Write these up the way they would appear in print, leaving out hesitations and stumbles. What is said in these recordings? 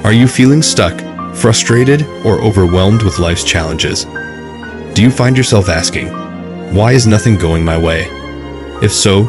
Are you feeling stuck, frustrated, or overwhelmed with life's challenges? Do you find yourself asking, why is nothing going my way? If so,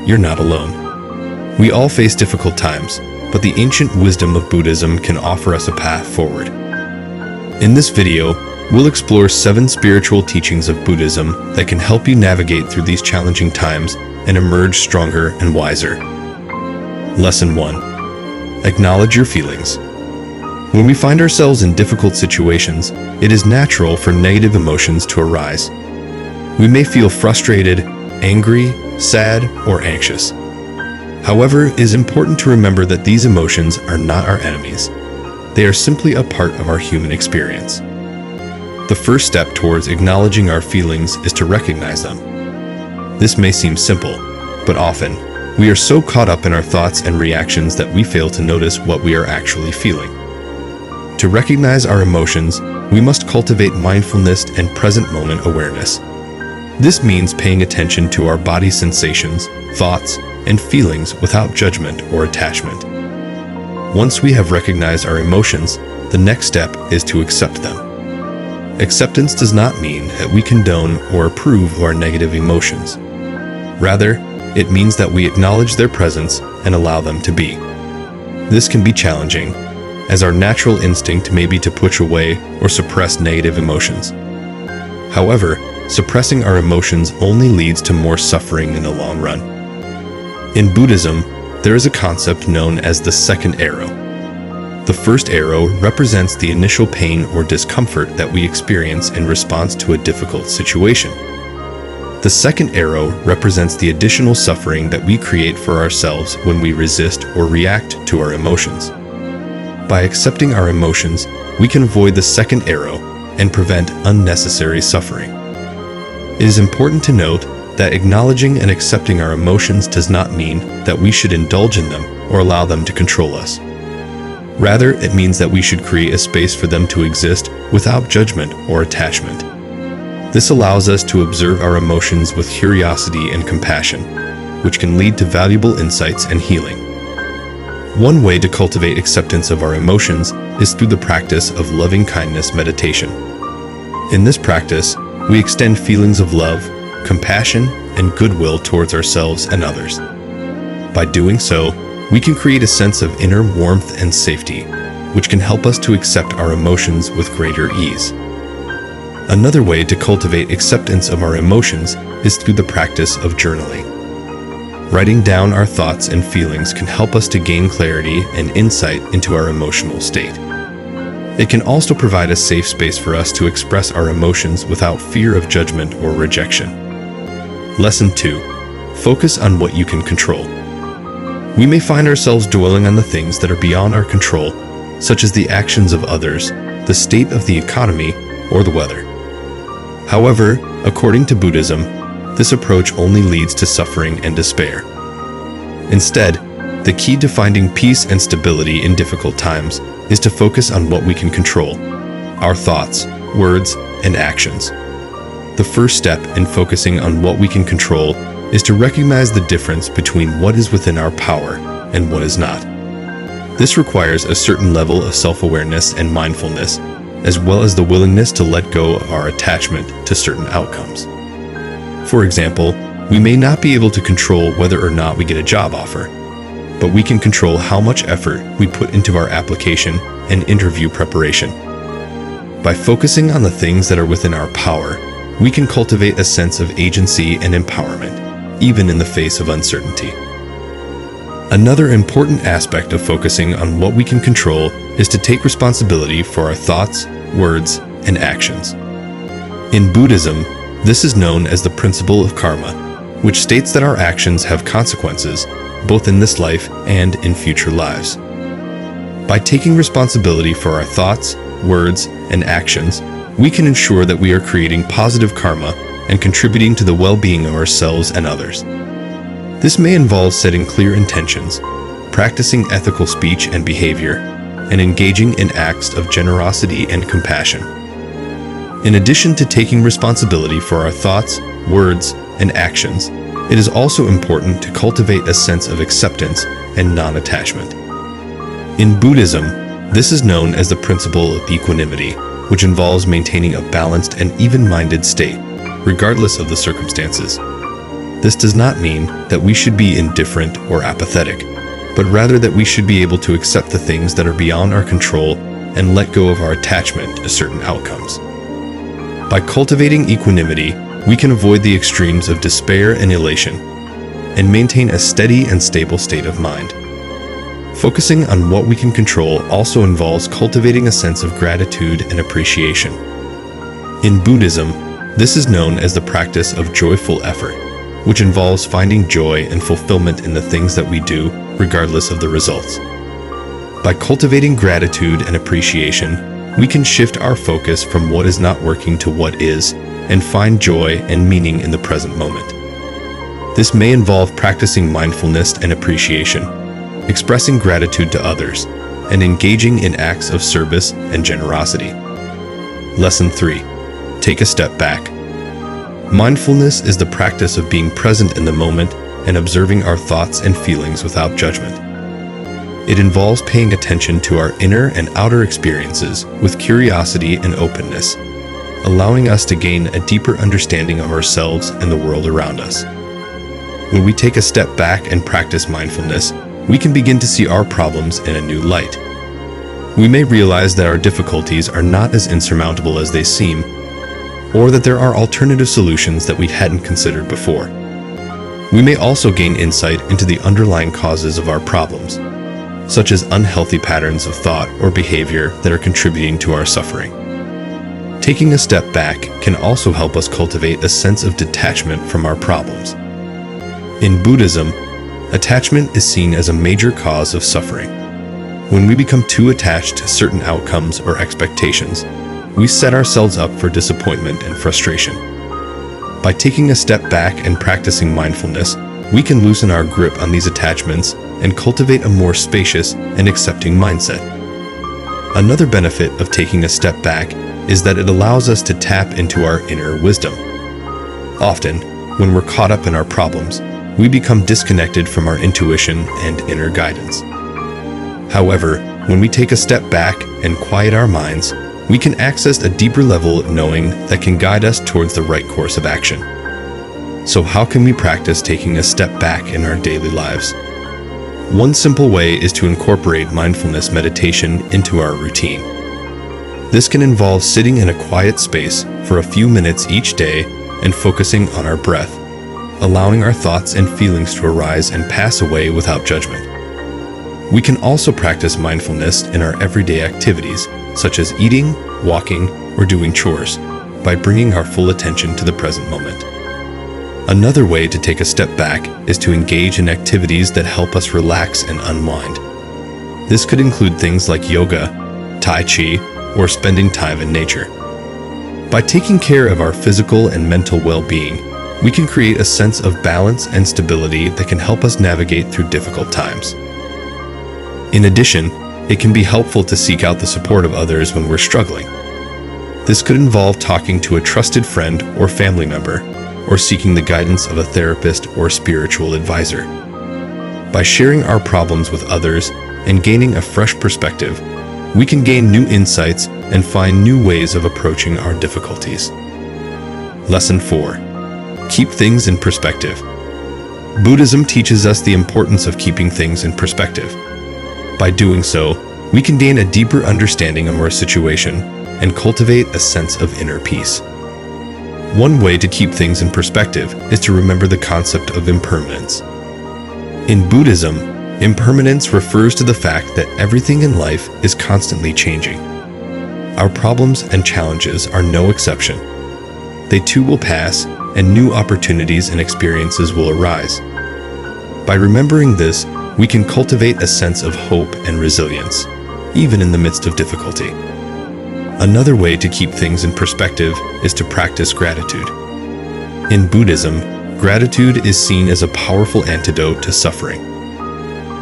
you're not alone. We all face difficult times, but the ancient wisdom of Buddhism can offer us a path forward. In this video, we'll explore 7 spiritual teachings of Buddhism that can help you navigate through these challenging times and emerge stronger and wiser. Lesson 1. Acknowledge your feelings. When we find ourselves in difficult situations, it is natural for negative emotions to arise. We may feel frustrated, angry, sad, or anxious. However, it is important to remember that these emotions are not our enemies. They are simply a part of our human experience. The first step towards acknowledging our feelings is to recognize them. This may seem simple, but often, we are so caught up in our thoughts and reactions that we fail to notice what we are actually feeling. To recognize our emotions, we must cultivate mindfulness and present moment awareness. This means paying attention to our body's sensations, thoughts, and feelings without judgment or attachment. Once we have recognized our emotions, the next step is to accept them. Acceptance does not mean that we condone or approve of our negative emotions. Rather, it means that we acknowledge their presence and allow them to be. This can be challenging, as our natural instinct may be to push away or suppress negative emotions. However, suppressing our emotions only leads to more suffering in the long run. In Buddhism, there is a concept known as the second arrow. The first arrow represents the initial pain or discomfort that we experience in response to a difficult situation. The second arrow represents the additional suffering that we create for ourselves when we resist or react to our emotions. By accepting our emotions, we can avoid the second arrow and prevent unnecessary suffering. It is important to note that acknowledging and accepting our emotions does not mean that we should indulge in them or allow them to control us. Rather, it means that we should create a space for them to exist without judgment or attachment. This allows us to observe our emotions with curiosity and compassion, which can lead to valuable insights and healing. One way to cultivate acceptance of our emotions is through the practice of loving-kindness meditation. In this practice, we extend feelings of love, compassion, and goodwill towards ourselves and others. By doing so, we can create a sense of inner warmth and safety, which can help us to accept our emotions with greater ease. Another way to cultivate acceptance of our emotions is through the practice of journaling. Writing down our thoughts and feelings can help us to gain clarity and insight into our emotional state. It can also provide a safe space for us to express our emotions without fear of judgment or rejection. Lesson 2. Focus on what you can control. We may find ourselves dwelling on the things that are beyond our control, such as the actions of others, the state of the economy, or the weather. However, according to Buddhism, this approach only leads to suffering and despair. Instead, the key to finding peace and stability in difficult times is to focus on what we can control: our thoughts, words, and actions. The first step in focusing on what we can control is to recognize the difference between what is within our power and what is not. This requires a certain level of self-awareness and mindfulness, as well as the willingness to let go of our attachment to certain outcomes. For example, we may not be able to control whether or not we get a job offer, but we can control how much effort we put into our application and interview preparation. By focusing on the things that are within our power, we can cultivate a sense of agency and empowerment, even in the face of uncertainty. Another important aspect of focusing on what we can control is to take responsibility for our thoughts, words, and actions. In Buddhism, this is known as the principle of karma, which states that our actions have consequences, both in this life and in future lives. By taking responsibility for our thoughts, words, and actions, we can ensure that we are creating positive karma and contributing to the well-being of ourselves and others. This may involve setting clear intentions, practicing ethical speech and behavior, and engaging in acts of generosity and compassion. In addition to taking responsibility for our thoughts, words, and actions, it is also important to cultivate a sense of acceptance and non-attachment. In Buddhism, This is known as the principle of equanimity, which involves maintaining a balanced and even-minded state, regardless of the circumstances. This does not mean that we should be indifferent or apathetic, but rather that we should be able to accept the things that are beyond our control and let go of our attachment to certain outcomes. By cultivating equanimity, we can avoid the extremes of despair and elation, and maintain a steady and stable state of mind. Focusing on what we can control also involves cultivating a sense of gratitude and appreciation. In Buddhism, this is known as the practice of joyful effort, which involves finding joy and fulfillment in the things that we do, regardless of the results. By cultivating gratitude and appreciation, we can shift our focus from what is not working to what is, and find joy and meaning in the present moment. This may involve practicing mindfulness and appreciation, expressing gratitude to others, and engaging in acts of service and generosity. Lesson 3. Take a step back. Mindfulness is the practice of being present in the moment and observing our thoughts and feelings without judgment. It involves paying attention to our inner and outer experiences with curiosity and openness, allowing us to gain a deeper understanding of ourselves and the world around us. When we take a step back and practice mindfulness, we can begin to see our problems in a new light. We may realize that our difficulties are not as insurmountable as they seem, or that there are alternative solutions that we hadn't considered before. We may also gain insight into the underlying causes of our problems, such as unhealthy patterns of thought or behavior that are contributing to our suffering. Taking a step back can also help us cultivate a sense of detachment from our problems. In Buddhism, attachment is seen as a major cause of suffering. When we become too attached to certain outcomes or expectations, we set ourselves up for disappointment and frustration. By taking a step back and practicing mindfulness, we can loosen our grip on these attachments and cultivate a more spacious and accepting mindset. Another benefit of taking a step back is that it allows us to tap into our inner wisdom. Often, when we're caught up in our problems, we become disconnected from our intuition and inner guidance. However, when we take a step back and quiet our minds, we can access a deeper level of knowing that can guide us towards the right course of action. So how can we practice taking a step back in our daily lives? One simple way is to incorporate mindfulness meditation into our routine. This can involve sitting in a quiet space for a few minutes each day and focusing on our breath, allowing our thoughts and feelings to arise and pass away without judgment. We can also practice mindfulness in our everyday activities, such as eating, walking, or doing chores, by bringing our full attention to the present moment. Another way to take a step back is to engage in activities that help us relax and unwind. This could include things like yoga, tai chi, or spending time in nature. By taking care of our physical and mental well-being, we can create a sense of balance and stability that can help us navigate through difficult times. In addition, it can be helpful to seek out the support of others when we're struggling. This could involve talking to a trusted friend or family member, or seeking the guidance of a therapist or spiritual advisor. By sharing our problems with others and gaining a fresh perspective, we can gain new insights and find new ways of approaching our difficulties. Lesson 4. Keep things in perspective. Buddhism teaches us the importance of keeping things in perspective. By doing so, we can gain a deeper understanding of our situation and cultivate a sense of inner peace. One way to keep things in perspective is to remember the concept of impermanence. In Buddhism, impermanence refers to the fact that everything in life is constantly changing. Our problems and challenges are no exception. They too will pass, and new opportunities and experiences will arise. By remembering this, we can cultivate a sense of hope and resilience, even in the midst of difficulty. Another way to keep things in perspective is to practice gratitude. In Buddhism, gratitude is seen as a powerful antidote to suffering.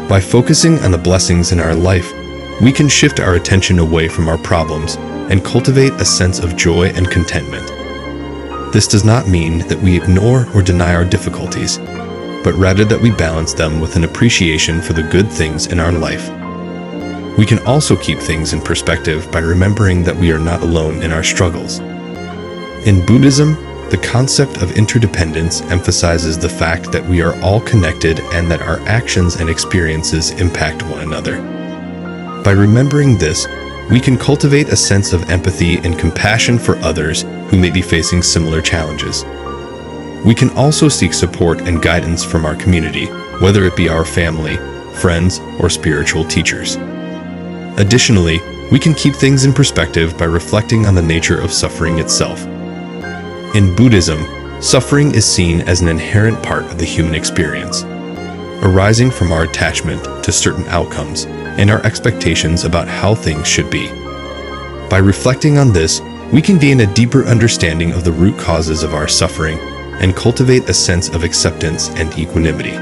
By focusing on the blessings in our life, we can shift our attention away from our problems and cultivate a sense of joy and contentment. This does not mean that we ignore or deny our difficulties, but rather that we balance them with an appreciation for the good things in our life. we can also keep things in perspective by remembering that we are not alone in our struggles. In Buddhism, the concept of interdependence emphasizes the fact that we are all connected and that our actions and experiences impact one another. By remembering this, we can cultivate a sense of empathy and compassion for others who may be facing similar challenges. We can also seek support and guidance from our community, whether it be our family, friends, or spiritual teachers. Additionally, we can keep things in perspective by reflecting on the nature of suffering itself. In Buddhism, suffering is seen as an inherent part of the human experience, arising from our attachment to certain outcomes and our expectations about how things should be. By reflecting on this, we can gain a deeper understanding of the root causes of our suffering and cultivate a sense of acceptance and equanimity.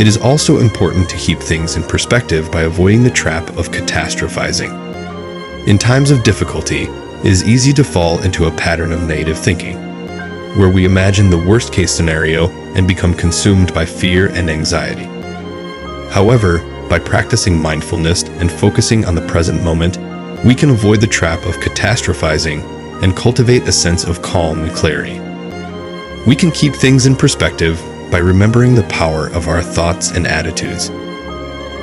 It is also important to keep things in perspective by avoiding the trap of catastrophizing. In times of difficulty, it is easy to fall into a pattern of negative thinking, where we imagine the worst-case scenario and become consumed by fear and anxiety. However, by practicing mindfulness and focusing on the present moment, we can avoid the trap of catastrophizing and cultivate a sense of calm and clarity. We can keep things in perspective by remembering the power of our thoughts and attitudes.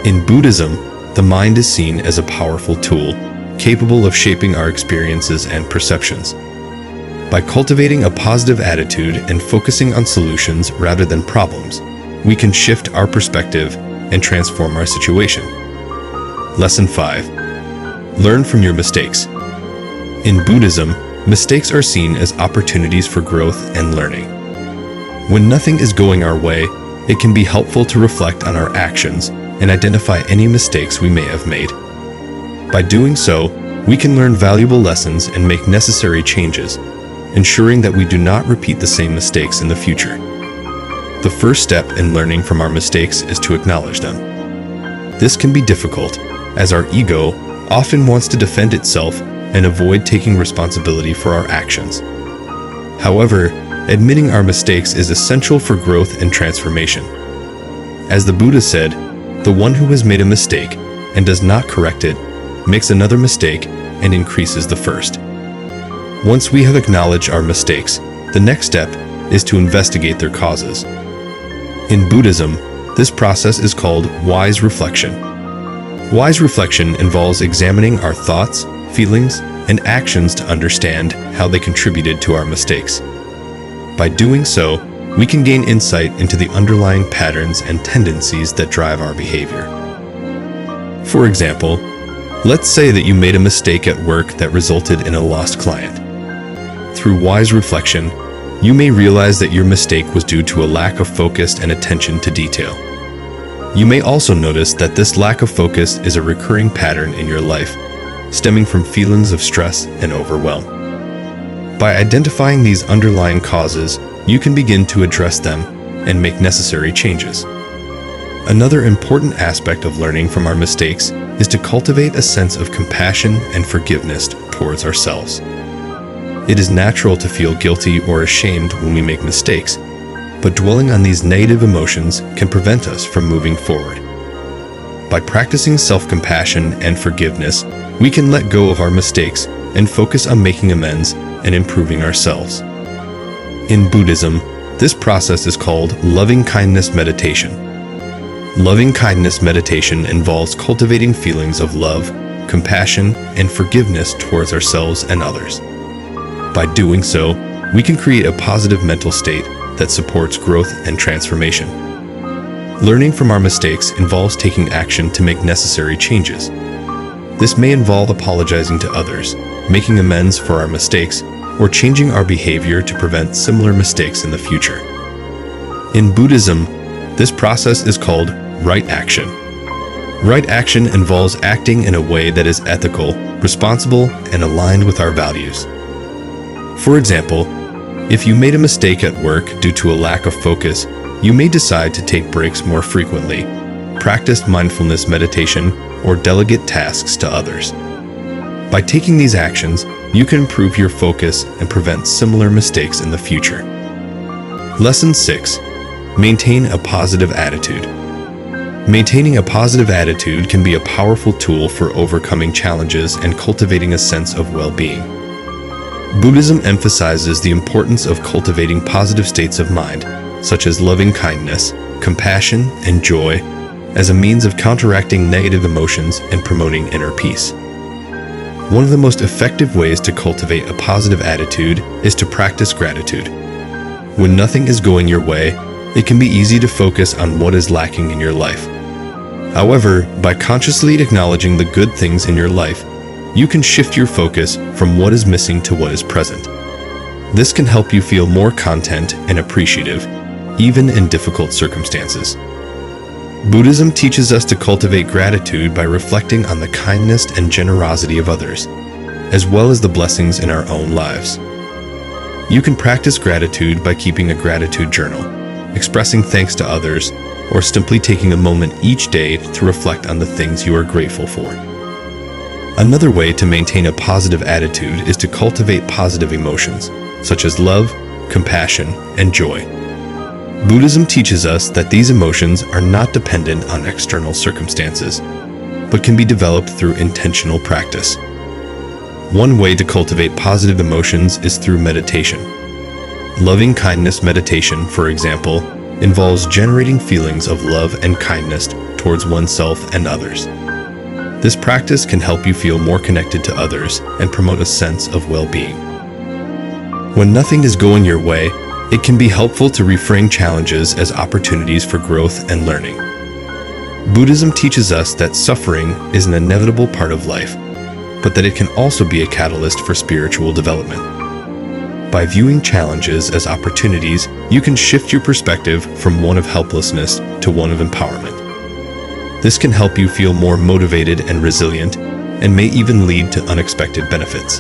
In Buddhism, the mind is seen as a powerful tool, capable of shaping our experiences and perceptions. By cultivating a positive attitude and focusing on solutions rather than problems, we can shift our perspective and transform our situation. Lesson 5. Learn from your mistakes. In Buddhism, mistakes are seen as opportunities for growth and learning. When nothing is going our way, it can be helpful to reflect on our actions and identify any mistakes we may have made. By doing so, we can learn valuable lessons and make necessary changes, ensuring that we do not repeat the same mistakes in the future. The first step in learning from our mistakes is to acknowledge them. This can be difficult, as our ego often wants to defend itself and avoid taking responsibility for our actions. However, admitting our mistakes is essential for growth and transformation. As the Buddha said, the one who has made a mistake and does not correct it makes another mistake and increases the first. Once we have acknowledged our mistakes, the next step is to investigate their causes. In Buddhism, this process is called wise reflection. Wise reflection involves examining our thoughts, feelings, and actions to understand how they contributed to our mistakes. By doing so, we can gain insight into the underlying patterns and tendencies that drive our behavior. For example, let's say that you made a mistake at work that resulted in a lost client. Through wise reflection, you may realize that your mistake was due to a lack of focus and attention to detail. You may also notice that this lack of focus is a recurring pattern in your life, stemming from feelings of stress and overwhelm. By identifying these underlying causes, you can begin to address them and make necessary changes. Another important aspect of learning from our mistakes is to cultivate a sense of compassion and forgiveness towards ourselves. It is natural to feel guilty or ashamed when we make mistakes, but dwelling on these negative emotions can prevent us from moving forward. By practicing self-compassion and forgiveness, we can let go of our mistakes and focus on making amends and improving ourselves. In Buddhism, this process is called loving-kindness meditation. Loving-kindness meditation involves cultivating feelings of love, compassion, and forgiveness towards ourselves and others. By doing so, we can create a positive mental state that supports growth and transformation. Learning from our mistakes involves taking action to make necessary changes. This may involve apologizing to others, making amends for our mistakes, or changing our behavior to prevent similar mistakes in the future. In Buddhism, this process is called right action. Right action involves acting in a way that is ethical, responsible, and aligned with our values. For example, if you made a mistake at work due to a lack of focus, you may decide to take breaks more frequently, practice mindfulness meditation, or delegate tasks to others. By taking these actions, you can improve your focus and prevent similar mistakes in the future. Lesson 6. Maintain a positive attitude. Maintaining a positive attitude can be a powerful tool for overcoming challenges and cultivating a sense of well-being. Buddhism emphasizes the importance of cultivating positive states of mind, such as loving kindness, compassion, and joy, as a means of counteracting negative emotions and promoting inner peace. One of the most effective ways to cultivate a positive attitude is to practice gratitude. When nothing is going your way, it can be easy to focus on what is lacking in your life. However, by consciously acknowledging the good things in your life, you can shift your focus from what is missing to what is present. This can help you feel more content and appreciative, even in difficult circumstances. Buddhism teaches us to cultivate gratitude by reflecting on the kindness and generosity of others, as well as the blessings in our own lives. You can practice gratitude by keeping a gratitude journal, expressing thanks to others, or simply taking a moment each day to reflect on the things you are grateful for. Another way to maintain a positive attitude is to cultivate positive emotions, such as love, compassion, and joy. Buddhism teaches us that these emotions are not dependent on external circumstances, but can be developed through intentional practice. One way to cultivate positive emotions is through meditation. Loving kindness meditation, for example, involves generating feelings of love and kindness towards oneself and others. This practice can help you feel more connected to others and promote a sense of well-being. When nothing is going your way, it can be helpful to reframe challenges as opportunities for growth and learning. Buddhism teaches us that suffering is an inevitable part of life, but that it can also be a catalyst for spiritual development. By viewing challenges as opportunities, you can shift your perspective from one of helplessness to one of empowerment. This can help you feel more motivated and resilient, and may even lead to unexpected benefits.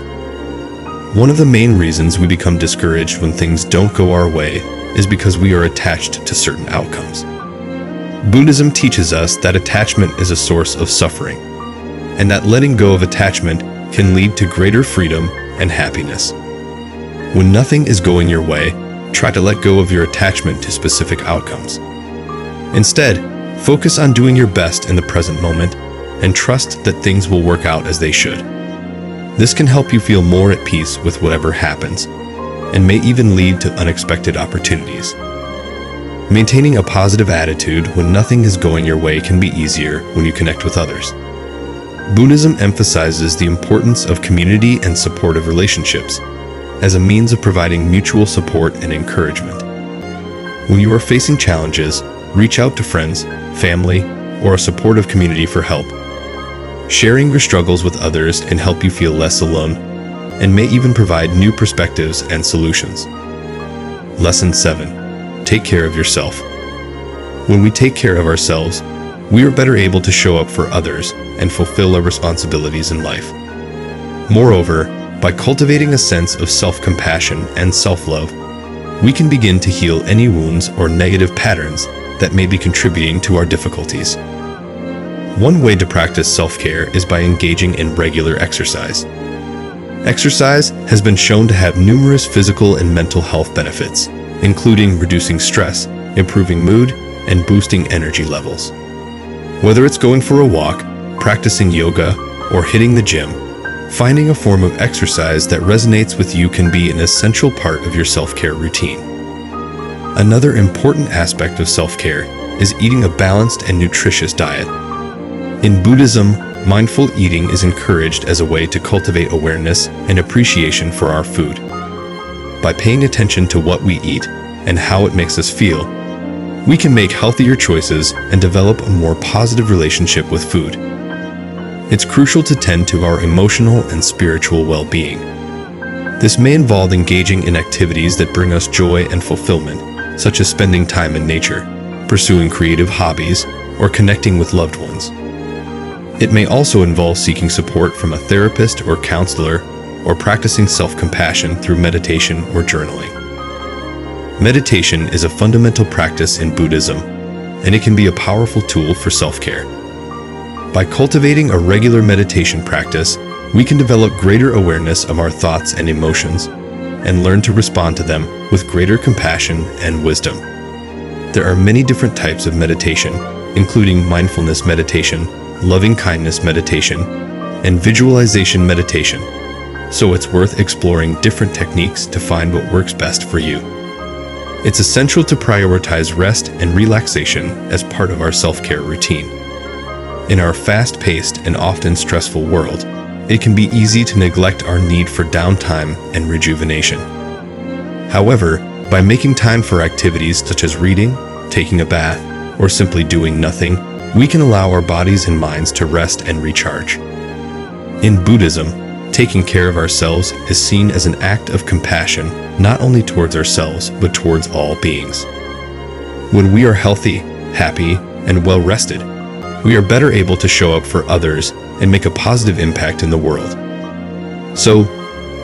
One of the main reasons we become discouraged when things don't go our way is because we are attached to certain outcomes. Buddhism teaches us that attachment is a source of suffering, and that letting go of attachment can lead to greater freedom and happiness. When nothing is going your way, try to let go of your attachment to specific outcomes. Instead, focus on doing your best in the present moment and trust that things will work out as they should. This can help you feel more at peace with whatever happens, and may even lead to unexpected opportunities. Maintaining a positive attitude when nothing is going your way can be easier when you connect with others. Buddhism emphasizes the importance of community and supportive relationships as a means of providing mutual support and encouragement. When you are facing challenges, reach out to friends, family, or a supportive community for help. Sharing your struggles with others can help you feel less alone, and may even provide new perspectives and solutions. Lesson 7. Take care of yourself. When we take care of ourselves, we are better able to show up for others and fulfill our responsibilities in life. Moreover, by cultivating a sense of self-compassion and self-love, we can begin to heal any wounds or negative patterns that may be contributing to our difficulties. One way to practice self-care is by engaging in regular exercise. Exercise has been shown to have numerous physical and mental health benefits, including reducing stress, improving mood, and boosting energy levels. Whether it's going for a walk, practicing yoga, or hitting the gym, finding a form of exercise that resonates with you can be an essential part of your self-care routine. Another important aspect of self-care is eating a balanced and nutritious diet. In Buddhism, mindful eating is encouraged as a way to cultivate awareness and appreciation for our food. By paying attention to what we eat and how it makes us feel, we can make healthier choices and develop a more positive relationship with food. It's crucial to tend to our emotional and spiritual well-being. This may involve engaging in activities that bring us joy and fulfillment, such as spending time in nature, pursuing creative hobbies, or connecting with loved ones. It may also involve seeking support from a therapist or counselor, or practicing self-compassion through meditation or journaling. Meditation is a fundamental practice in Buddhism, and it can be a powerful tool for self-care. By cultivating a regular meditation practice, we can develop greater awareness of our thoughts and emotions, and learn to respond to them with greater compassion and wisdom. There are many different types of meditation, including mindfulness meditation, loving kindness meditation, and visualization meditation. So it's worth exploring different techniques to find what works best for you. It's essential to prioritize rest and relaxation as part of our self-care routine. In our fast-paced and often stressful world, it can be easy to neglect our need for downtime and rejuvenation. However, by making time for activities such as reading, taking a bath, or simply doing nothing, we can allow our bodies and minds to rest and recharge. In Buddhism, taking care of ourselves is seen as an act of compassion, not only towards ourselves, but towards all beings. When we are healthy, happy, and well-rested, we are better able to show up for others and make a positive impact in the world. So,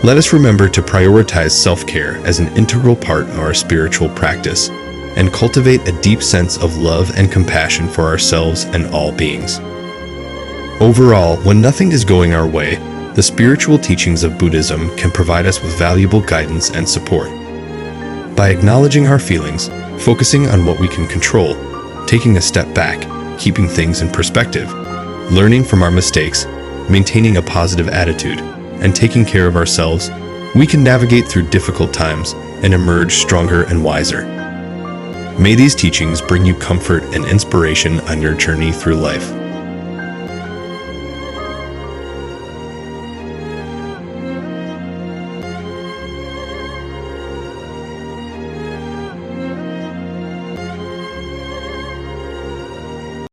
let us remember to prioritize self-care as an integral part of our spiritual practice and cultivate a deep sense of love and compassion for ourselves and all beings. Overall, when nothing is going our way, the spiritual teachings of Buddhism can provide us with valuable guidance and support. By acknowledging our feelings, focusing on what we can control, taking a step back, keeping things in perspective, learning from our mistakes, maintaining a positive attitude, and taking care of ourselves, we can navigate through difficult times and emerge stronger and wiser. May these teachings bring you comfort and inspiration on your journey through life.